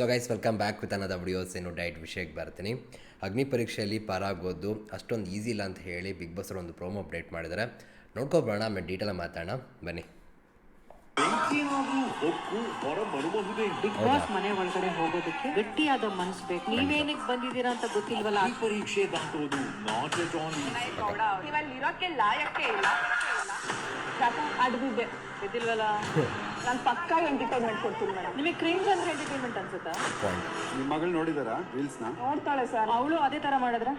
So guys welcome back with ಅನ್ನದ videos. ಏನು ಡೈಟ್ ವಿಷಯಕ್ಕೆ ಬರ್ತೀನಿ. ಅಗ್ನಿ ಪರೀಕ್ಷೆಯಲ್ಲಿ ಪಾರಾಗೋದು ಅಷ್ಟೊಂದು ಈಸಿ ಇಲ್ಲ ಅಂತ ಹೇಳಿ ಬಿಗ್ ಬಾಸ್ ಒಂದು ಪ್ರೋಮೋ ಅಪ್ಡೇಟ್ ಮಾಡಿದ್ದಾರೆ. ನೋಡ್ಕೊಬೋಣ, ಆಮೇಲೆ ಡೀಟೇಲ್ ಮಾತಾಡೋಣ ಬನ್ನಿ. ಬಿಗ್ ಬಾಸ್ ಮನೆ ಒಳಗಡೆ ಹೋಗೋದಕ್ಕೆ ಗಟ್ಟಿಯಾದ ಮನಸ್ಸು ಬೇಕು. ನೀವೇನಕ್ಕೆ ಬಂದಿದ್ದೀರಾ ಅಂತ ಗೊತ್ತಿಲ್ವಲ್ಲ. ಪರೀಕ್ಷೆ ದಾಟೋದು ನಾಟ್ ಎಟ್ ಆಲ್ ಇರೋಕ್ಕೆ ಲಾಯಕ್ಕೆ ಇಲ್ಲ. ಅಡ್ಬಿದ್ದೆ ಗೊತ್ತಿಲ್ವಲ್ಲ. ನಾನು ಪಕ್ಕಾ ಎಂಟರ್ಟೈನ್ಮೆಂಟ್ ಕೊಡ್ತೀನಿ ಮೇಡಮ್. ನಿಮಗೆ ಕ್ರಿಂಜ್ ಅಂದ್ರೆ ಎಂಟರ್ಟೈನ್ಮೆಂಟ್ ಅನ್ಸುತ್ತಾ? ನಿಮ್ಮ ಮಗಳು ನೋಡಿದಾರಾ ರೀಲ್ಸ್ನ? ನೋಡ್ತಾಳೆ ಸರ್. ಅವಳು ಅದೇ ತರ ಮಾಡಿದ್ರೆ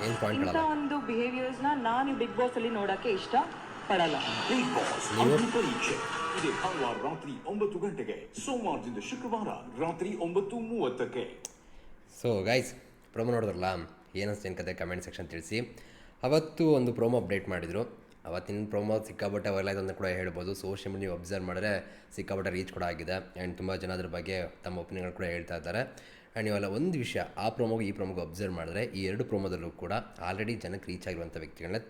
ಇಂಥ ಏನು ಒಂದು ಬಿಹೇವಿಯರ್ಸ್ನ ನಾನು ಬಿಗ್ ಬಾಸ್ ಅಲ್ಲಿ ನೋಡಕ್ಕೆ ಇಷ್ಟ ಪಡಲ್ಲ. ಬಿಗ್ ಬಾಸ್ ಅಗ್ನಿ ಪರೀಕ್ಷೆ ಇದೆ ಭಾನುವಾರ ರಾತ್ರಿ 9 ಗಂಟೆಗೆ, ಸೋಮವಾರದಿಂದ ಶುಕ್ರವಾರ ರಾತ್ರಿ 9:30ಕ್ಕೆ. ಸೊ ಗೈಸ್, ಪ್ರೋಮೋ ನೋಡಿದ್ರಲ್ಲ, ಏನಿಸ್ತೇನು ಕತೆ ಕಮೆಂಟ್ ಸೆಕ್ಷನ್ ತಿಳಿಸಿ. ಅವತ್ತು ಒಂದು ಪ್ರೋಮೋ ಅಪ್ಡೇಟ್ ಮಾಡಿದರು. ಅವತ್ತಿನ ಪ್ರೋಮೋ ಸಿಕ್ಕಾಪಟ್ಟೆ ವೈರಲ್ ಆಯ್ತು ಅಂತ ಕೂಡ ಹೇಳ್ಬೋದು. ಸೋಷಿಯಲ್ ಮೀಡಿಯಾ ನೀವು ಅಬ್ಸರ್ವ್ ಮಾಡಿದ್ರೆ ಸಿಕ್ಕಾಪಟ್ಟೆ ರೀಚ್ ಕೂಡ ಆಗಿದೆ. ಆ್ಯಂಡ್ ತುಂಬ ಜನ ಅದ್ರ ಬಗ್ಗೆ ತಮ್ಮ ಒಪಿನಿಯನ್ ಕೂಡ ಹೇಳ್ತಾ ಇದ್ದಾರೆ. ಆ್ಯಂಡ್ ಇವೆಲ್ಲ ಒಂದು ವಿಷಯ, ಆ ಪ್ರೋಮೋಗೆ ಈ ಪ್ರೋಮೋಗೆ ಅಬ್ಸರ್ವ್ ಮಾಡಿದ್ರೆ ಈ ಎರಡು ಪ್ರೋಮೋದಲ್ಲೂ ಕೂಡ ಆಲ್ರೆಡಿ ಜನಕ್ಕೆ ರೀಚ್ ಆಗಿರುವಂಥ ವ್ಯಕ್ತಿಗಳನ್ನ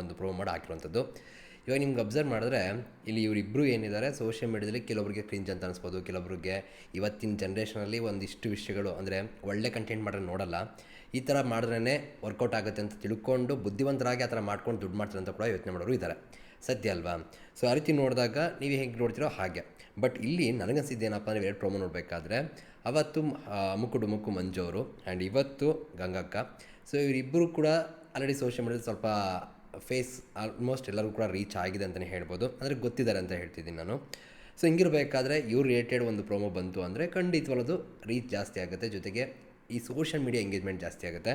ಒಂದು ಪ್ರೋಮೋ ಮಾಡಿ ಹಾಕಿರುವಂಥದ್ದು. ಇವಾಗ ನಿಮ್ಗೆ ಅಬ್ಸರ್ವ್ ಮಾಡಿದ್ರೆ ಇಲ್ಲಿ ಇವರಿಬ್ಬರು ಏನಿದ್ದಾರೆ ಸೋಷಿಯಲ್ ಮೀಡಿಯಾದಲ್ಲಿ ಕೆಲವೊಬ್ಬರಿಗೆ ಕ್ರಿಂಜ್ ಅಂತ ಅನಿಸ್ಬೋದು, ಕೆಲವೊಬ್ಬರಿಗೆ ಇವತ್ತಿನ ಜನ್ರೇಷನಲ್ಲಿ ಒಂದಿಷ್ಟು ವಿಷಯಗಳು ಅಂದರೆ ಒಳ್ಳೆ ಕಂಟೆಂಟ್ ಮಾಡಿದ್ರೆ ನೋಡಲ್ಲ, ಈ ಥರ ಮಾಡಿದ್ರೇ ವರ್ಕೌಟ್ ಆಗುತ್ತೆ ಅಂತ ತಿಳ್ಕೊಂಡು ಬುದ್ಧಿವಂತರಾಗಿ ಆ ಥರ ಮಾಡ್ಕೊಂಡು ದುಡ್ಡು ಮಾಡ್ತಾರೆ ಅಂತ ಕೂಡ ಯೋಚನೆ ಮಾಡೋರು ಇದ್ದಾರೆ. ಸತ್ಯ ಅಲ್ವಾ? ಸೊ ಆ ರೀತಿ ನೋಡಿದಾಗ ನೀವು ಹೇಗೆ ನೋಡ್ತೀರೋ ಹಾಗೆ. ಬಟ್ ಇಲ್ಲಿ ನನಗನ್ಸಿದ್ದೇನಪ್ಪ ಅಂದರೆ ಎರಡು ಪ್ರೋಮೋ ನೋಡಬೇಕಾದ್ರೆ ಅವತ್ತು ಮುಕ್ಕು ಮಂಜು ಅವರು ಆ್ಯಂಡ್ ಇವತ್ತು ಗಂಗಕ್ಕ. ಸೊ ಇವರಿಬ್ಬರು ಕೂಡ ಆಲ್ರೆಡಿ ಸೋಷಿಯಲ್ ಮೀಡಿಯಾದಲ್ಲಿ ಸ್ವಲ್ಪ ಫೇಸ್ ಆಲ್ಮೋಸ್ಟ್ ಎಲ್ಲರೂ ಕೂಡ ರೀಚ್ ಆಗಿದೆ ಅಂತಲೇ ಹೇಳ್ಬೋದು, ಅಂದರೆ ಗೊತ್ತಿದ್ದಾರೆ ಅಂತ ಹೇಳ್ತಿದ್ದೀನಿ ನಾನು. ಸೊ ಹಿಂಗಿರಬೇಕಾದ್ರೆ ಇವ್ರು ರಿಲೇಟೆಡ್ ಒಂದು ಪ್ರೋಮೋ ಬಂತು ಅಂದರೆ ಖಂಡಿತವಾಗದು ರೀಚ್ ಜಾಸ್ತಿ ಆಗುತ್ತೆ, ಜೊತೆಗೆ ಈ ಸೋಷಿಯಲ್ ಮೀಡಿಯಾ ಎಂಗೇಜ್ಮೆಂಟ್ ಜಾಸ್ತಿ ಆಗುತ್ತೆ.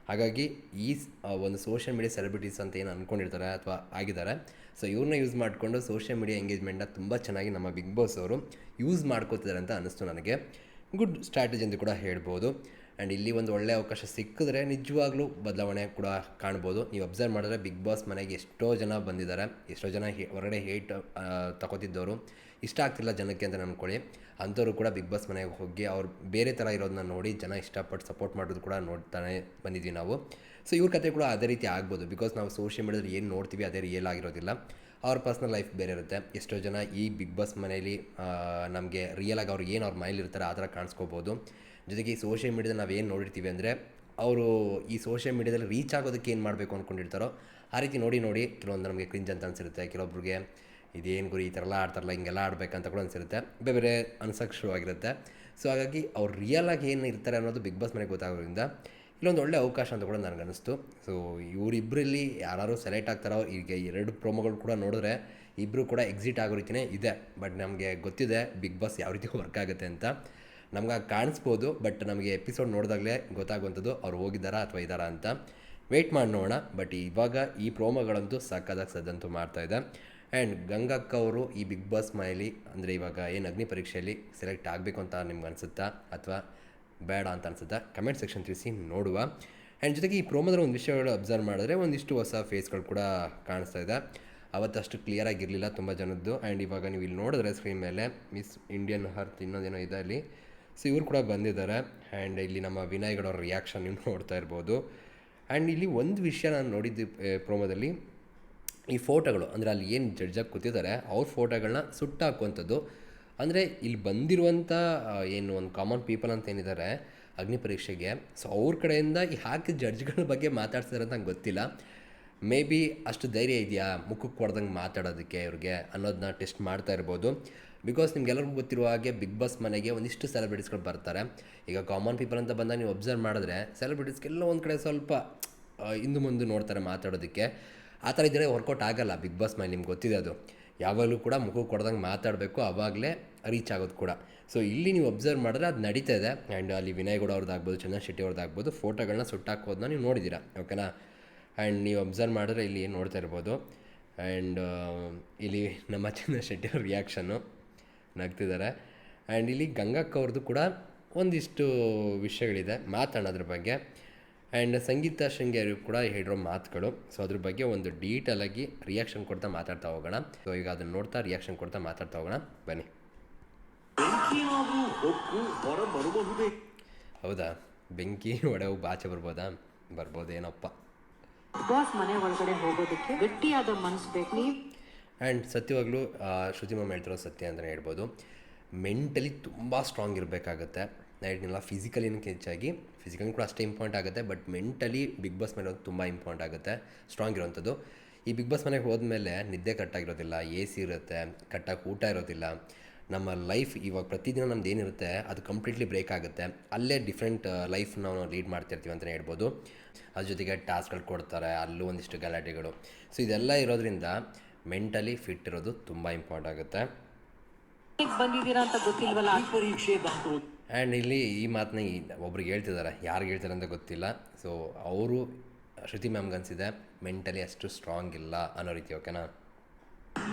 ಹಾಗಾಗಿ ಈ ಒಂದು ಸೋಷಿಯಲ್ ಮೀಡಿಯಾ ಸೆಲೆಬ್ರಿಟೀಸ್ ಅಂತ ಏನು ಅಂದ್ಕೊಂಡಿರ್ತಾರೆ ಅಥವಾ ಆಗಿದ್ದಾರೆ, ಸೊ ಇವ್ರನ್ನ ಯೂಸ್ ಮಾಡಿಕೊಂಡು ಸೋಷಿಯಲ್ ಮೀಡಿಯಾ ಎಂಗೇಜ್ಮೆಂಟ್ನ ತುಂಬ ಚೆನ್ನಾಗಿ ನಮ್ಮ ಬಿಗ್ ಬಾಸ್ ಅವರು ಯೂಸ್ ಮಾಡ್ಕೋತಿದ್ದಾರೆ ಅಂತ ಅನ್ನಿಸ್ತು ನನಗೆ. ಗುಡ್ ಸ್ಟ್ರಾಟಜಿ ಅಂತ ಕೂಡ ಹೇಳ್ಬೋದು. ಆ್ಯಂಡ್ ಇಲ್ಲಿ ಒಂದು ಒಳ್ಳೆಯ ಅವಕಾಶ ಸಿಕ್ಕಿದ್ರೆ ನಿಜವಾಗ್ಲೂ ಬದಲಾವಣೆ ಕೂಡ ಕಾಣ್ಬೋದು. ನೀವು ಅಬ್ಸರ್ವ್ ಮಾಡಿದ್ರೆ ಬಿಗ್ ಬಾಸ್ ಮನೆಗೆ ಎಷ್ಟೋ ಜನ ಬಂದಿದ್ದಾರೆ, ಎಷ್ಟೋ ಜನ ಹೊರಗಡೆ ಹೇಟ್ ತಗೋತಿದ್ದವರು, ಇಷ್ಟ ಆಗ್ತಿಲ್ಲ ಜನಕ್ಕೆ ಅಂತ ಅಂದ್ಕೊಳ್ಳಿ, ಅಂಥವ್ರು ಕೂಡ ಬಿಗ್ ಬಾಸ್ ಮನೆಗೆ ಹೋಗಿ ಅವ್ರು ಬೇರೆ ಥರ ಇರೋದನ್ನ ನೋಡಿ ಜನ ಇಷ್ಟಪಟ್ಟು ಸಪೋರ್ಟ್ ಮಾಡೋದು ಕೂಡ ನೋಡ್ತಾನೆ ಬಂದಿದ್ವಿ ನಾವು. ಸೊ ಇವ್ರ ಕತೆ ಕೂಡ ಅದೇ ರೀತಿ ಆಗ್ಬೋದು. ಬಿಕಾಸ್ ನಾವು ಸೋಷಿಯಲ್ ಮೀಡಿಯಾದಲ್ಲಿ ಏನು ನೋಡ್ತೀವಿ ಅದೇ ರಿಯಲ್ ಆಗಿರೋದಿಲ್ಲ, ಅವ್ರ ಪರ್ಸ್ನಲ್ ಲೈಫ್ ಬೇರೆ ಇರುತ್ತೆ. ಎಷ್ಟೋ ಜನ ಈ ಬಿಗ್ ಬಾಸ್ ಮನೆಯಲ್ಲಿ ನಮಗೆ ರಿಯಲಾಗಿ ಅವ್ರು ಏನು ಅವ್ರ ಮನೇಲಿ ಇರ್ತಾರೆ ಆ ಥರ ಕಾಣಿಸ್ಕೋಬೋದು. ಜೊತೆಗೆ ಈ ಸೋಷಿಯಲ್ ಮೀಡಿಯಾದಲ್ಲಿ ನಾವು ಏನು ನೋಡಿರ್ತೀವಿ ಅಂದರೆ ಅವರು ಈ ಸೋಷಿಯಲ್ ಮೀಡಿಯಾದಲ್ಲಿ ರೀಚ್ ಆಗೋದಕ್ಕೆ ಏನು ಮಾಡಬೇಕು ಅಂದ್ಕೊಂಡಿರ್ತಾರೋ ಆ ರೀತಿ ನೋಡಿ ಕೆಲವೊಂದು ನಮಗೆ ಕ್ರಿಂಜ್ ಅಂತ ಅನಿಸಿರುತ್ತೆ, ಕೆಲವೊಬ್ರಿಗೆ ಇದೇನು ಗುರಿ ಈ ಥರ ಎಲ್ಲ ಆಡ್ತಾರಲ್ಲ ಹಿಂಗೆಲ್ಲ ಆಡಬೇಕಂತ ಕೂಡ ಅನಿಸಿರುತ್ತೆ, ಬೇರೆ ಅನ್ಸೋಕ್ಕೆ ಶುರುವಾಗಿರುತ್ತೆ. ಸೊ ಹಾಗಾಗಿ ಅವ್ರು ರಿಯಲಾಗಿ ಏನು ಇರ್ತಾರೆ ಅನ್ನೋದು ಬಿಗ್ ಬಾಸ್ ಮನೆಗೆ ಗೊತ್ತಾಗೋದ್ರಿಂದ ಇಲ್ಲೊಂದು ಒಳ್ಳೆ ಅವಕಾಶ ಅಂತ ಕೂಡ ನನಗನ್ನಿಸ್ತು. ಸೊ ಇವರಿಬ್ಬರಲ್ಲಿ ಯಾರು ಸೆಲೆಕ್ಟ್ ಆಗ್ತಾರೋ, ಈಗ ಎರಡು ಪ್ರೋಮೋಗಳು ಕೂಡ ನೋಡಿದ್ರೆ ಇಬ್ಬರು ಕೂಡ ಎಕ್ಸಿಟ್ ಆಗೋ ರೀತಿಯೇ ಇದೆ. ಬಟ್ ನಮಗೆ ಗೊತ್ತಿದೆ ಬಿಗ್ ಬಾಸ್ ಯಾವ ರೀತಿ ವರ್ಕ್ ಆಗುತ್ತೆ ಅಂತ, ನಮ್ಗೆ ಕಾಣಿಸ್ಬೋದು. ಬಟ್ ನಮಗೆ ಎಪಿಸೋಡ್ ನೋಡಿದಾಗಲೇ ಗೊತ್ತಾಗುವಂಥದ್ದು ಅವ್ರು ಹೋಗಿದ್ದಾರಾ ಅಥವಾ ಇದ್ದಾರಾ ಅಂತ. ವೆಯ್ಟ್ ಮಾಡಿ ನೋಡೋಣ. ಬಟ್ ಇವಾಗ ಈ ಪ್ರೋಮೋಗಳಂತೂ ಸಕ್ಕದಾಗಿ ಸದ್ದಂತೂ ಮಾಡ್ತಾಯಿದೆ. ಆ್ಯಂಡ್ ಗಂಗಕ್ಕ ಅವರು ಈ ಬಿಗ್ ಬಾಸ್ ಮನೆಯಲ್ಲಿ ಅಂದರೆ ಇವಾಗ ಏನು ಅಗ್ನಿ ಪರೀಕ್ಷೆಯಲ್ಲಿ ಸೆಲೆಕ್ಟ್ ಆಗಬೇಕು ಅಂತ ನಿಮ್ಗೆ ಅನಿಸುತ್ತಾ ಅಥವಾ ಬೇಡ ಅಂತ ಅನಿಸುತ್ತಾ ಕಮೆಂಟ್ ಸೆಕ್ಷನ್ ತಿಳಿಸಿ ನೋಡುವ. ಆ್ಯಂಡ್ ಜೊತೆಗೆ ಈ ಪ್ರೋಮೋದಲ್ಲಿ ಒಂದು ವಿಷಯಗಳು ಅಬ್ಸರ್ವ್ ಮಾಡಿದ್ರೆ ಒಂದಿಷ್ಟು ಹೊಸ ಫೇಸ್ಗಳು ಕೂಡ ಕಾಣಿಸ್ತಾ ಇದೆ. ಅವತ್ತಷ್ಟು ಕ್ಲಿಯರಾಗಿರಲಿಲ್ಲ ತುಂಬ ಜನದ್ದು. ಆ್ಯಂಡ್ ಇವಾಗ ನೀವು ಇಲ್ಲಿ ನೋಡಿದ್ರೆ ಸ್ಕ್ರೀನ್ ಮೇಲೆ ಮಿಸ್ ಇಂಡಿಯನ್ ಹರ್ತ್ ಇನ್ನೊಂದೇನೋ ಇದೆ ಅಲ್ಲಿ. ಸೊ ಇವರು ಕೂಡ ಬಂದಿದ್ದಾರೆ. ಆ್ಯಂಡ್ ಇಲ್ಲಿ ನಮ್ಮ ವಿನಯ್ ಗೌಡ ಅವ್ರ ರಿಯಾಕ್ಷನ್ ನೀವು ನೋಡ್ತಾ ಇರ್ಬೋದು. ಆ್ಯಂಡ್ ಇಲ್ಲಿ ಒಂದು ವಿಷಯ ನಾನು ನೋಡಿದ್ದು ಪ್ರೋಮೋದಲ್ಲಿ, ಈ ಫೋಟೋಗಳು ಅಂದರೆ ಅಲ್ಲಿ ಏನು ಜಡ್ಜಾಗಿ ಕೂತಿದ್ದಾರೆ ಅವ್ರ ಫೋಟೋಗಳನ್ನ ಸುಟ್ಟಾಕುವಂಥದ್ದು. ಅಂದರೆ ಇಲ್ಲಿ ಬಂದಿರುವಂಥ ಏನು ಒಂದು ಕಾಮನ್ ಪೀಪಲ್ ಅಂತ ಏನಿದ್ದಾರೆ ಅಗ್ನಿ ಪರೀಕ್ಷೆಗೆ, ಸೊ ಅವ್ರ ಕಡೆಯಿಂದ ಈ ಹಾಕಿದ ಜಡ್ಜ್ಗಳ ಬಗ್ಗೆ ಮಾತಾಡ್ತಿದ್ದಾರೆ ಅಂತ ನಂಗೆ ಗೊತ್ತಿಲ್ಲ. ಮೇ ಬಿ ಅಷ್ಟು ಧೈರ್ಯ ಇದೆಯಾ ಮುಖಕ್ಕೆ ಕೊಡ್ದಂಗೆ ಮಾತಾಡೋದಕ್ಕೆ ಇವ್ರಿಗೆ ಅನ್ನೋದನ್ನ ಟೆಸ್ಟ್ ಮಾಡ್ತಾ ಇರ್ಬೋದು. ಬಿಕಾಸ್ ನಿಮ್ಗೆಲ್ಲರಿಗೂ ಗೊತ್ತಿರುವ ಹಾಗೆ ಬಿಗ್ ಬಾಸ್ ಮನೆಗೆ ಒಂದಿಷ್ಟು ಸೆಲೆಬ್ರಿಟೀಸ್ಗಳು ಬರ್ತಾರೆ. ಈಗ ಕಾಮನ್ ಪೀಪಲ್ ಅಂತ ಬಂದಾಗ ನೀವು ಅಬ್ಸರ್ವ್ ಮಾಡಿದ್ರೆ ಸೆಲೆಬ್ರಿಟೀಸ್ಗೆಲ್ಲ ಒಂದು ಕಡೆ ಸ್ವಲ್ಪ ಹಿಂದೆ ಮುಂದೆ ನೋಡ್ತಾರೆ ಮಾತಾಡೋದಕ್ಕೆ. ಆ ಥರ ಇದ್ದರೆ ವರ್ಕೌಟ್ ಆಗೋಲ್ಲ ಬಿಗ್ ಬಾಸ್ ಮನೆ, ನಿಮ್ಗೆ ಗೊತ್ತಿದೆ ಅದು. ಯಾವಾಗಲೂ ಕೂಡ ಮುಖಕ್ಕೆ ಕೊಡ್ದಂಗೆ ಮಾತಾಡಬೇಕು, ಆವಾಗಲೇ ರೀಚ್ ಆಗೋದು ಕೂಡ. ಸೊ ಇಲ್ಲಿ ನೀವು ಅಬ್ಸರ್ವ್ ಮಾಡಿದ್ರೆ ಅದು ನಡೀತಾ ಇದೆ. ಆ್ಯಂಡ್ ಅಲ್ಲಿ ವಿನಯ್ ಗೌಡ ಅವ್ರದ್ದಾಗ್ಬೋದು, ಚಂದನ್ ಶೆಟ್ಟಿ ಅವ್ರದ್ದಾಗ್ಬೋದು, ಫೋಟೋಗಳನ್ನ ಸುಟ್ಟಾಕೋದನ್ನ ನೀವು ನೋಡಿದ್ದೀರಾ, ಓಕೆನಾ. ಆ್ಯಂಡ್ ನೀವು ಅಬ್ಸರ್ವ್ ಮಾಡಿದ್ರೆ ಇಲ್ಲಿ ಏನು ನೋಡ್ತಾ ಇರ್ಬೋದು. ಆ್ಯಂಡ್ ಇಲ್ಲಿ ನಮ್ಮ ಚಂದನ್ ಶೆಟ್ಟಿ ಅವ್ರ ರಿಯಾಕ್ಷನ್ನು ನಗ್ತಿದ್ದಾರೆ. ಆ್ಯಂಡ್ ಇಲ್ಲಿ ಗಂಗಕ್ಕ ಅವ್ರದ್ದು ಕೂಡ ಒಂದಿಷ್ಟು ವಿಷಯಗಳಿದೆ ಮಾತಾಡೋದ್ರ ಬಗ್ಗೆ. ಆ್ಯಂಡ್ ಸಂಗೀತ ಶೃಂಗೇರಿ ಕೂಡ ಹೇಳಿರೋ ಮಾತುಗಳು. ಸೊ ಅದ್ರ ಬಗ್ಗೆ ಒಂದು ಡೀಟೇಲಾಗಿ ರಿಯಾಕ್ಷನ್ ಕೊಡ್ತಾ ಮಾತಾಡ್ತಾ ಹೋಗೋಣ. ಸೊ ಈಗ ಅದನ್ನು ನೋಡ್ತಾ ರಿಯಾಕ್ಷನ್ ಕೊಡ್ತಾ ಮಾತಾಡ್ತಾ ಹೋಗೋಣ ಬನ್ನಿ. ಹೌದಾ, ಬೆಂಕಿ ಒಡೆವು ಬಾಚೆ ಬರ್ಬೋದೇನಪ್ಪ. ಬಾಸ್ ಮನೆ ಒಳಗಡೆ ಹೋಗೋದಕ್ಕೆ ಗಟ್ಟಿಯಾದ ಮನಸ್ಸು ಬೇಕು. ಆ್ಯಂಡ್ ಸತ್ಯವಾಗ್ಲೂ ಶ್ರುತಿ ಮ್ಯಾಮ್ ಹೇಳ್ತಿರೋ ಸತ್ಯ ಅಂತಲೇ ಹೇಳ್ಬೋದು. ಮೆಂಟಲಿ ತುಂಬ ಸ್ಟ್ರಾಂಗ್ ಇರಬೇಕಾಗತ್ತೆ. ನೈಟ್ನೆಲ್ಲ ಫಿಸಿಕಲಿನಕ್ಕೆ ಹೆಚ್ಚಾಗಿ ಫಿಸಿಕಲಿ ಕೂಡ ಅಷ್ಟೇ ಇಂಪಾರ್ಟೆಂಟ್ ಆಗುತ್ತೆ, ಬಟ್ ಮೆಂಟಲಿ ಬಿಗ್ ಬಾಸ್ ಮೇಲೆ ತುಂಬ ಇಂಪಾರ್ಟೆಂಟ್ ಆಗುತ್ತೆ, ಸ್ಟ್ರಾಂಗ್ ಇರೋವಂಥದ್ದು. ಈ ಬಿಗ್ ಬಾಸ್ ಮನೆಗೆ ಹೋದ್ಮೇಲೆ ನಿದ್ದೆ ಕಟ್ಟಾಗಿರೋದಿಲ್ಲ, ಎ ಸಿ ಇರುತ್ತೆ, ಕಟ್ಟಾಗಿ ಊಟ ಇರೋದಿಲ್ಲ. ನಮ್ಮ ಲೈಫ್ ಇವಾಗ ಪ್ರತಿದಿನ ನಮ್ದು ಏನಿರುತ್ತೆ ಅದು ಕಂಪ್ಲೀಟ್ಲಿ ಬ್ರೇಕ್ ಆಗುತ್ತೆ. ಅಲ್ಲೇ ಡಿಫ್ರೆಂಟ್ ಲೈಫ್ ನಾವು ಲೀಡ್ ಮಾಡ್ತಿರ್ತೀವಿ ಅಂತಲೇ ಹೇಳ್ಬೋದು. ಅದ್ರ ಜೊತೆಗೆ ಟಾಸ್ಕ್ಗಳು ಕೊಡ್ತಾರೆ, ಅಲ್ಲೂ ಒಂದಿಷ್ಟು ಗಲಾಟೆಗಳು. ಸೊ ಇದೆಲ್ಲ ಇರೋದ್ರಿಂದ ಮೆಂಟಲಿ ಫಿಟ್ ಇರೋದು ತುಂಬ ಇಂಪಾರ್ಟೆಂಟ್ ಆಗುತ್ತೆ. ಬಂದಿದ್ದೀರಾ ಅಂತ ಗೊತ್ತಿಲ್ವಲ್ಲ. ಈ ಪರೀಕ್ಷೆ ದಾಖಲು ಆ್ಯಂಡ್ ಇಲ್ಲಿ ಈ ಮಾತನ್ನ ಒಬ್ರಿಗೆ ಹೇಳ್ತಿದ್ದಾರೆ, ಯಾರಿಗೆ ಹೇಳ್ತಾರೆ ಅಂತ ಗೊತ್ತಿಲ್ಲ. ಸೊ ಅವರು ಶ್ರುತಿ ಮ್ಯಾಮ್ಗೆ ಅನಿಸಿದೆ ಮೆಂಟಲಿ ಅಷ್ಟು ಸ್ಟ್ರಾಂಗ್ ಇಲ್ಲ ಅನ್ನೋ ರೀತಿ. ಓಕೆನಾ?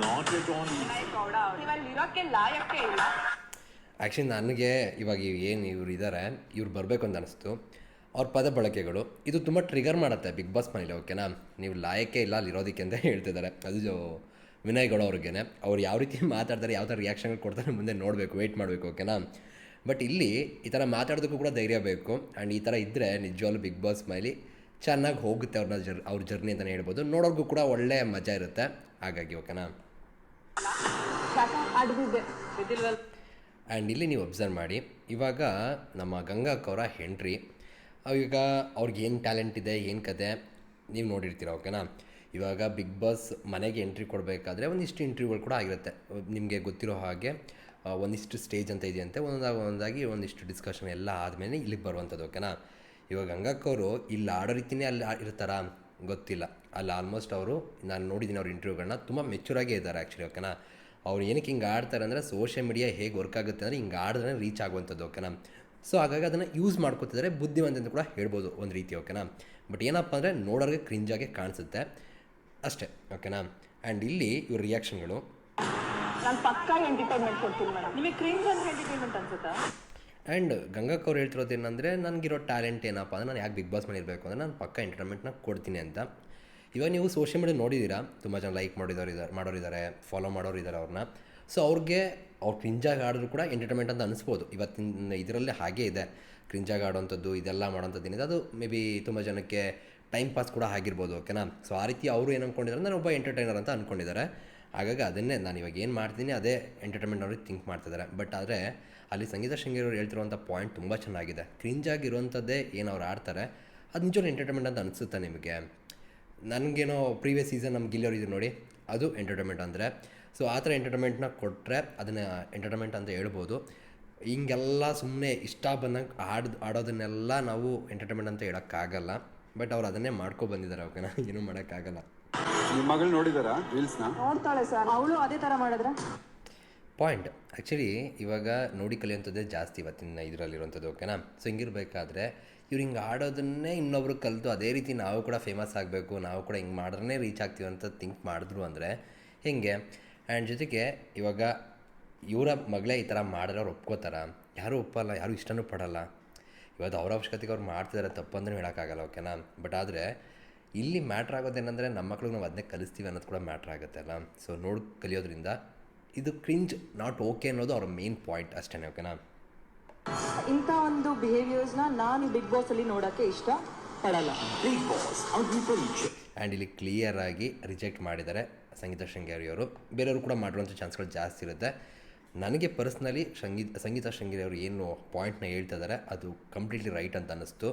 ನಾಟ್ ಎಟ್ ಆಲ್ ಆ್ಯಕ್ಚುಲಿ ನನಗೆ ಇವಾಗ ಏನು ಇವ್ರು ಇದ್ದಾರೆ, ಇವ್ರು ಬರಬೇಕು ಅಂತ ಅನಿಸ್ತು. ಅವ್ರ ಪದ ಬಳಕೆಗಳು ಇದು ತುಂಬ ಟ್ರಿಗರ್ ಮಾಡುತ್ತೆ ಬಿಗ್ ಬಾಸ್ ಮನೇಲಿ. ಓಕೆನಾ? ನೀವು ಲಾಯಕ್ಕೆ ಇಲ್ಲ ಅಲ್ಲಿರೋದಕ್ಕೆ ಅಂತ ಹೇಳ್ತಿದ್ದಾರೆ. ಅದು ವಿನಯ್ ಗೌಡ ಅವ್ರಿಗೇನೆ. ಅವ್ರು ಯಾವ ರೀತಿ ಮಾತಾಡ್ತಾರೆ, ಯಾವ ಥರ ರಿಯಾಕ್ಷನ್ಗಳು ಕೊಡ್ತಾರೆ ಮುಂದೆ ನೋಡಬೇಕು, ವೆಯ್ಟ್ ಮಾಡಬೇಕು. ಓಕೆನಾ? ಬಟ್ ಇಲ್ಲಿ ಈ ಥರ ಮಾತಾಡೋದಕ್ಕೂ ಕೂಡ ಧೈರ್ಯ ಬೇಕು. ಆ್ಯಂಡ್ ಈ ಥರ ಇದ್ದರೆ ನಿಜವಾಗ್ಲೂ ಬಿಗ್ ಬಾಸ್ ಮನೇಲಿ ಚೆನ್ನಾಗಿ ಹೋಗುತ್ತೆ ಅವ್ರ ಜರ್ನಿ ಅಂತಲೇ ಹೇಳ್ಬೋದು. ನೋಡೋರ್ಗೂ ಕೂಡ ಒಳ್ಳೆಯ ಮಜಾ ಇರುತ್ತೆ. ಹಾಗಾಗಿ ಓಕೆನಾ? ಆ್ಯಂಡ್ ಇಲ್ಲಿ ನೀವು ಅಬ್ಸರ್ವ್ ಮಾಡಿ, ಇವಾಗ ನಮ್ಮ ಗಂಗಾ ಅಕ್ಕವರ ಹೆಂಡ್ರಿ, ಈಗ ಅವ್ರಿಗೆ ಏನು ಟ್ಯಾಲೆಂಟ್ ಇದೆ, ಏನು ಕತೆ ನೀವು ನೋಡಿರ್ತೀರ. ಓಕೆನಾ? ಇವಾಗ ಬಿಗ್ ಬಾಸ್ ಮನೆಗೆ ಎಂಟ್ರಿ ಕೊಡಬೇಕಾದ್ರೆ ಒಂದಿಷ್ಟು ಇಂಟರ್ವ್ಯೂಗಳು ಕೂಡ ಆಗಿರುತ್ತೆ. ನಿಮಗೆ ಗೊತ್ತಿರೋ ಹಾಗೆ ಒಂದಿಷ್ಟು ಸ್ಟೇಜ್ ಅಂತ ಇದೆಯಂತೆ, ಒಂದಾಗಿ ಒಂದಿಷ್ಟು ಡಿಸ್ಕಷನ್ ಎಲ್ಲ ಆದಮೇಲೆ ಇಲ್ಲಿಗೆ ಬರುವಂಥದ್ದು. ಓಕೆನಾ? ಇವಾಗ ಗಂಗಕ್ಕವರು ಇಲ್ಲಿ ಆಡೋ ರೀತಿಯೇ ಅಲ್ಲಿ ಇರ್ತಾರಾ ಗೊತ್ತಿಲ್ಲ. ಅಲ್ಲಿ ಆಲ್ಮೋಸ್ಟ್ ಅವರು, ನಾನು ನೋಡಿದ್ದೀನಿ ಅವ್ರ ಇಂಟರ್ವ್ಯೂಗಳನ್ನ, ತುಂಬ ಮೆಚೂರಾಗೇ ಇದ್ದಾರೆ ಆ್ಯಕ್ಚುಲಿ. ಓಕೆನಾ? ಅವ್ರು ಏನಕ್ಕೆ ಹಿಂಗೆ ಆಡ್ತಾರೆ ಅಂದರೆ ಸೋಷಿಯಲ್ ಮೀಡಿಯಾ ಹೇಗೆ ವರ್ಕ್ ಆಗುತ್ತೆ ಅಂದರೆ ಹಿಂಗೆ ಆಡಿದ್ರೆ ರೀಚ್ ಆಗುವಂಥದ್ದು. ಓಕೆನಾ? ಸೊ ಹಾಗಾಗಿ ಅದನ್ನು ಯೂಸ್ ಮಾಡ್ಕೊತಿದ್ದಾರೆ, ಬುದ್ಧಿವಂತ ಅಂತ ಕೂಡ ಹೇಳ್ಬೋದು ಒಂದು ರೀತಿ. ಓಕೆನಾ? ಬಟ್ ಏನಪ್ಪ ಅಂದರೆ ನೋಡೋರಿಗೆ ಕ್ರಿಂಜಾಗೆ ಕಾಣಿಸುತ್ತೆ ಅಷ್ಟೇ. ಓಕೆನಾ? ಆ್ಯಂಡ್ ಇಲ್ಲಿ ಇವ್ರ ರಿಯಾಕ್ಷನ್ಗಳು, ನಾನು ಪಕ್ಕಾ ಎಂಟರ್ಟೈನ್ಮೆಂಟ್ ಕೊಡ್ತೀನಿ ಮೇಡಮ್. ನಿಮಗೆ ಕ್ರಿಂಜ್ ಅಂತ ಎಂಟರ್ಟೈನ್ಮೆಂಟ್ ಅನ್ಸುತ್ತಾ? ಆ್ಯಂಡ್ ಗಂಗಕ್ಕ ಅವ್ರು ಹೇಳ್ತಿರೋದು ಏನಂದರೆ, ನನಗಿರೋ ಟ್ಯಾಲೆಂಟ್ ಏನಪ್ಪ ಅಂದರೆ ನಾನು ಯಾಕೆ ಬಿಗ್ ಬಾಸ್ ಮೇಲೆ ಇರಬೇಕು ಅಂದರೆ ನಾನು ಪಕ್ಕ ಎಂಟರ್ಟೈನ್ಮೆಂಟ್ನ ಕೊಡ್ತೀನಿ ಅಂತ. ಇವಾಗ ನೀವು ಸೋಷಿಯಲ್ ಮೀಡಿಯಾ ನೋಡಿದ್ದೀರಾ, ತುಂಬ ಜನ ಲೈಕ್ ಮಾಡೋರಿದ್ದಾರೆ, ಫಾಲೋ ಮಾಡೋರಿದ್ದಾರೆ ಅವ್ರನ್ನ. ಸೊ ಅವ್ರಿಗೆ ಅವ್ರು ಕ್ರಿಂಜಾಗಿ ಆಡಿದ್ರು ಕೂಡ ಎಂಟರ್ಟೈನ್ಮೆಂಟ್ ಅಂತ ಅನಿಸ್ಬೋದು. ಇವತ್ತಿನ ಇದರಲ್ಲೇ ಹಾಗೇ ಇದೆ, ಕ್ರಿಂಜಾಗಿ ಆಡೋವಂಥದ್ದು ಇದೆಲ್ಲ ಮಾಡೋವಂಥದ್ದು ಏನಿದೆ ಅದು ಮೇ ಬಿ ತುಂಬ ಜನಕ್ಕೆ ಟೈಮ್ ಪಾಸ್ ಕೂಡ ಆಗಿರ್ಬೋದು. ಓಕೆನಾ? ಸೊ ಆ ರೀತಿ ಅವರು ಏನು ಅಂದ್ಕೊಂಡಿದ್ದಾರೆ, ನಾನು ಒಬ್ಬ ಎಂಟರ್ಟೈನರ್ ಅಂತ ಅಂದ್ಕೊಂಡಿದ್ದಾರೆ. ಹಾಗಾಗಿ ಅದನ್ನೇ ನಾನು ಇವಾಗ ಏನು ಮಾಡ್ತೀನಿ ಅದೇ ಎಂಟರ್ಟೈನ್ಮೆಂಟ್ ಅವ್ರಿಗೆ ಥಿಂಕ್ ಮಾಡ್ತಿದ್ದಾರೆ. ಬಟ್ ಆದರೆ ಅಲ್ಲಿ ಸಂಗೀತ ಶೃಂಗೇರಿ ಅವ್ರು ಹೇಳ್ತಿರುವಂಥ ಪಾಯಿಂಟ್ ತುಂಬ ಚೆನ್ನಾಗಿದೆ. ಕ್ರಿಂಜಾಗಿರುವಂಥದ್ದೇ ಏನು ಅವ್ರು ಆಡ್ತಾರೆ ಅದು ನಿಜವಾಗ್ಲೂ ಎಂಟರ್ಟೈನ್ಮೆಂಟ್ ಅಂತ ಅನಿಸುತ್ತೆ ನಿಮಗೆ. ನನಗೇನೋ ಪ್ರೀವಿಯಸ್ ಸೀಸನ್ ನಮ್ಮ ಗಿಲ್ಲಿಯವ್ರು ಇದು ನೋಡಿ, ಅದು ಎಂಟರ್ಟೈನ್ಮೆಂಟ್ ಅಂದರೆ. ಸೊ ಆ ಥರ ಎಂಟರ್ಟೈನ್ಮೆಂಟ್ನ ಕೊಟ್ಟರೆ ಅದನ್ನು ಎಂಟರ್ಟೈನ್ಮೆಂಟ್ ಅಂತ ಹೇಳ್ಬೋದು. ಹಿಂಗೆಲ್ಲ ಸುಮ್ಮನೆ ಇಷ್ಟ ಬಂದಂಗೆ ಆಡೋದನ್ನೆಲ್ಲ ನಾವು ಎಂಟರ್ಟೈನ್ಮೆಂಟ್ ಅಂತ ಹೇಳೋಕ್ಕಾಗಲ್ಲ. ಬಟ್ ಅವ್ರು ಅದನ್ನೇ ಬಂದಿದ್ದಾರೆ. ಓಕೆನಾ? ಏನೂ ಮಾಡೋಕ್ಕಾಗಲ್ಲ. ನಿಮ್ಮ ಮಗಳು ನೋಡಿದಾರಾ ರೀಲ್ಸ್ನ? ನೋಡ್ತಾಳೆ ಸರ್, ಅವಳು ಅದೇ ತರ ಮಾಡಿದ್ರೆ ಪಾಯಿಂಟ್ ಆ್ಯಕ್ಚುಲಿ ಇವಾಗ ನೋಡಿ ಕಲಿಯುವಂಥದ್ದೇ ಜಾಸ್ತಿ ಇವತ್ತಿನ ಇದರಲ್ಲಿರುವಂಥದ್ದು. ಓಕೆನಾ? ಸೊ ಹಿಂಗಿರಬೇಕಾದ್ರೆ ಇವ್ರು ಹಿಂಗೆ ಆಡೋದನ್ನೇ ಇನ್ನೊಬ್ರು ಕಲಿತು ಅದೇ ರೀತಿ ನಾವು ಕೂಡ ಫೇಮಸ್ ಆಗಬೇಕು, ನಾವು ಕೂಡ ಹಿಂಗೆ ಮಾಡಿದ್ರೆ ರೀಚ್ ಆಗ್ತೀವಿ ಅಂತ ಥಿಂಕ್ ಮಾಡಿದ್ರು ಅಂದರೆ ಹೇಗೆ? ಆ್ಯಂಡ್ ಜೊತೆಗೆ ಇವಾಗ ಇವರ ಮಗಳೇ ಈ ಥರ ಮಾಡಿದ್ರೆ ಅವ್ರು ಒಪ್ಕೋತಾರ? ಯಾರೂ ಒಪ್ಪಲ್ಲ, ಯಾರೂ ಇಷ್ಟನೂ ಪಡಲ್ಲ. ಇವತ್ತು ಅವ್ರ ಅವಶ್ಯಕತೆಗೆ ಅವ್ರು ಮಾಡ್ತಿದ್ದಾರೆ, ತಪ್ಪಂದ್ರೆ ಹೇಳೋಕ್ಕಾಗಲ್ಲ. ಓಕೆನಾ? ಬಟ್ ಆದರೆ ಇಲ್ಲಿ ಮ್ಯಾಟ್ರ್ ಆಗೋದೇನೆಂದರೆ ನಮ್ಮ ಮಕ್ಳಿಗೆ ನಾವು ಅದನ್ನೇ ಕಲಿಸ್ತೀವಿ ಅನ್ನೋದು ಕೂಡ ಮ್ಯಾಟ್ರ್ ಆಗುತ್ತೆ ಅಲ್ಲ. ಸೊ ನೋಡಿ ಕಲಿಯೋದ್ರಿಂದ ಇದು ಕ್ರಿಂಜ್ ನಾಟ್ ಓಕೆ ಅನ್ನೋದು ಅವ್ರ ಮೇನ್ ಪಾಯಿಂಟ್ ಅಷ್ಟೇ. ಓಕೆನಾ? ಇಂಥ ಒಂದು ಬಿಹೇವಿಯರ್ಸ್ನ ನಾನು ಬಿಗ್ ಬಾಸ್ ಅಲ್ಲಿ ನೋಡೋಕ್ಕೆ ಇಷ್ಟ ಪಡಲ್ಲ. ಬಿಗ್ ಬಾಸ್ ಅಗ್ನಿ ಪರೀಕ್ಷೆ. ಆ್ಯಂಡ್ ಇಲ್ಲಿ ಕ್ಲಿಯರಾಗಿ ರಿಜೆಕ್ಟ್ ಮಾಡಿದ್ದಾರೆ ಸಂಗೀತ ಶೃಂಗೇರಿ ಅವರು. ಬೇರೆಯವರು ಕೂಡ ಮಾಡಿರುವಂಥ ಚಾನ್ಸ್ಗಳು ಜಾಸ್ತಿ ಇರುತ್ತೆ. ನನಗೆ ಪರ್ಸ್ನಲಿ ಸಂಗೀತ ಶೃಂಗೇರಿ ಅವರು ಏನು ಪಾಯಿಂಟ್ನ ಹೇಳ್ತಾ ಇದ್ದಾರೆ ಅದು ಕಂಪ್ಲೀಟ್ಲಿ ರೈಟ್ ಅಂತ ಅನ್ನಿಸ್ತು.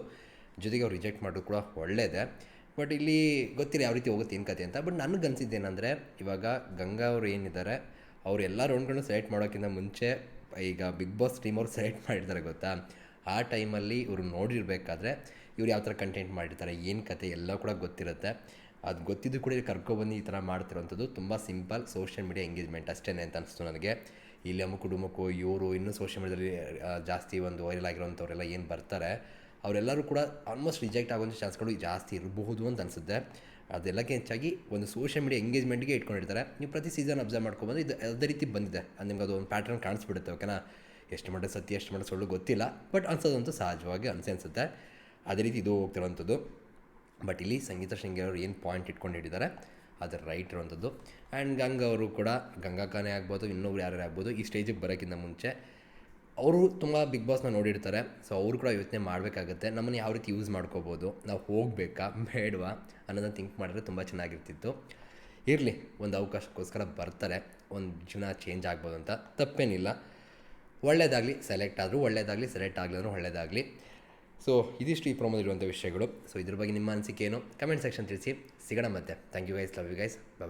ಜೊತೆಗೆ ಅವ್ರು ರಿಜೆಕ್ಟ್ ಮಾಡೋದು ಕೂಡ ಒಳ್ಳೆಯದೇ. ಬಟ್ ಇಲ್ಲಿ ಗೊತ್ತಿಲ್ಲ ಯಾವ ರೀತಿ ಹೋಗುತ್ತೆ ಏನು ಕತೆ ಅಂತ. ಬಟ್ ನನಗೆ ಅನಿಸಿದ್ದೇನೆಂದರೆ, ಇವಾಗ ಗಂಗಾ ಅವರು ಏನಿದ್ದಾರೆ ಅವ್ರು ಎಲ್ಲ ರೌಂಡ್ಗಳನ್ನು ಸೆಲೆಕ್ಟ್ ಮಾಡೋಕ್ಕಿಂತ ಮುಂಚೆ ಈಗ ಬಿಗ್ ಬಾಸ್ ಟೀಮ್ ಅವ್ರು ಸೆಲೆಕ್ಟ್ ಮಾಡಿರ್ತಾರೆ ಗೊತ್ತಾ. ಆ ಟೈಮಲ್ಲಿ ಇವರು ನೋಡಿರಬೇಕಾದ್ರೆ ಇವ್ರು ಯಾವ ಥರ ಕಂಟೆಂಟ್ ಮಾಡಿರ್ತಾರೆ, ಏನು ಕತೆ ಎಲ್ಲ ಕೂಡ ಗೊತ್ತಿರುತ್ತೆ. ಅದು ಗೊತ್ತಿದ್ದು ಕೂಡ ಇಲ್ಲಿ ಕರ್ಕೊಬಂದು ಈ ಥರ ಮಾಡ್ತಿರೋವಂಥದ್ದು ತುಂಬ ಸಿಂಪಲ್ ಸೋಷಿಯಲ್ ಮೀಡಿಯಾ ಎಂಗೇಜ್ಮೆಂಟ್ ಅಷ್ಟೇ ಅಂತ ಅನಿಸ್ತು ನನಗೆ. ಇಲ್ಲಿ ಅಮ್ಮು ಡುಮುಕು ಇವರು ಇನ್ನೂ ಸೋಷಿಯಲ್ ಮೀಡಿಯಾದಲ್ಲಿ ಜಾಸ್ತಿ ಒಂದು ವೈರಲ್ ಆಗಿರೋವಂಥವ್ರೆಲ್ಲ ಏನು ಬರ್ತಾರೆ ಅವರೆಲ್ಲರೂ ಕೂಡ ಆಲ್ಮೋಸ್ಟ್ ರಿಜೆಕ್ಟ್ ಆಗುವಂಥ ಚಾನ್ಸ್ಗಳು ಜಾಸ್ತಿ ಇರಬಹುದು ಅಂತ ಅನಿಸುತ್ತೆ. ಅದೆಲ್ಲಕ್ಕೆ ಹೆಚ್ಚಾಗಿ ಒಂದು ಸೋಷಿಯಲ್ ಮೀಡಿಯಾ ಎಂಗೇಜ್ಮೆಂಟ್ಗೆ ಇಟ್ಕೊಂಡಿರ್ತಾರೆ. ನೀವು ಪ್ರತಿ ಸೀಸನ್ ಅಬ್ಸರ್ವ್ ಮಾಡ್ಕೊಬಂದು ಇದು ಅದೇ ರೀತಿ ಬಂದಿದೆ, ಅದು ನಿಮ್ಗೆ ಅದು ಒಂದು ಪ್ಯಾಟ್ರನ್ ಕಾಣಿಸ್ಬಿಡುತ್ತೆ. ಓಕೆನಾ? ಎಷ್ಟು ಮಟ್ಟ ಸತ್ಯ ಎಷ್ಟು ಮಟ್ಟ ಸುಳ್ಳು ಗೊತ್ತಿಲ್ಲ, ಬಟ್ ಅನ್ಸೋದಂತೂ ಸಹಜವಾಗಿ ಅನಿಸುತ್ತೆ. ಅದೇ ರೀತಿ ಇದು ಹೋಗ್ತಿರೋವಂಥದ್ದು. ಬಟ್ ಇಲ್ಲಿ ಸಂಗೀತ ಶೃಂಗೇರಿ ಅವರು ಏನು ಪಾಯಿಂಟ್ ಇಟ್ಕೊಂಡು ಹಿಡಿದ್ದಾರೆ ಅದು ರೈಟ್ ಇರುವಂಥದ್ದು. ಆ್ಯಂಡ್ ಗಂಗಾ ಅವರು ಕೂಡ, ಗಂಗಾಕನೇ ಆಗ್ಬೋದು, ಇನ್ನೊಬ್ರು ಯಾರು ಆಗ್ಬೋದು, ಈ ಸ್ಟೇಜಿಗೆ ಬರೋಕ್ಕಿಂತ ಮುಂಚೆ ಅವರು ತುಂಬ ಬಿಗ್ ಬಾಸ್ನ ನೋಡಿರ್ತಾರೆ. ಸೊ ಅವರು ಕೂಡ ಯೋಚನೆ ಮಾಡಬೇಕಾಗತ್ತೆ, ನಮ್ಮನ್ನು ಯಾವ ರೀತಿ ಯೂಸ್ ಮಾಡ್ಕೋಬೋದು, ನಾವು ಹೋಗಬೇಕಾ ಬೇಡವಾ ಅನ್ನೋದನ್ನು ಥಿಂಕ್ ಮಾಡಿದ್ರೆ ತುಂಬ ಚೆನ್ನಾಗಿರ್ತಿತ್ತು. ಇರಲಿ, ಒಂದು ಅವಕಾಶಕ್ಕೋಸ್ಕರ ಬರ್ತಾರೆ, ಒಂದು ಜೀವನ ಚೇಂಜ್ ಆಗ್ಬೋದು ಅಂತ ತಪ್ಪೇನಿಲ್ಲ. ಒಳ್ಳೆಯದಾಗಲಿ, ಸೆಲೆಕ್ಟ್ ಆದರೂ ಒಳ್ಳೆಯದಾಗಲಿ, ಸೆಲೆಕ್ಟ್ ಆಗಲಿದ್ರು ಒಳ್ಳೆಯದಾಗಲಿ. ಸೊ ಇದಿಷ್ಟು ಈ ಪ್ರೊಮೋದಲ್ಲಿರುವಂಥ ವಿಷಯಗಳು. ಸೊ ಇದ್ರ ಬಗ್ಗೆ ನಿಮ್ಮ ಅನಿಸಿಕೆ ಏನು ಕಮೆಂಟ್ ಸೆಕ್ಷನ್ ತಿಳಿಸಿ. ಸಿಗೋಣ ಮತ್ತೆ. Thank you guys, love you guys, bye.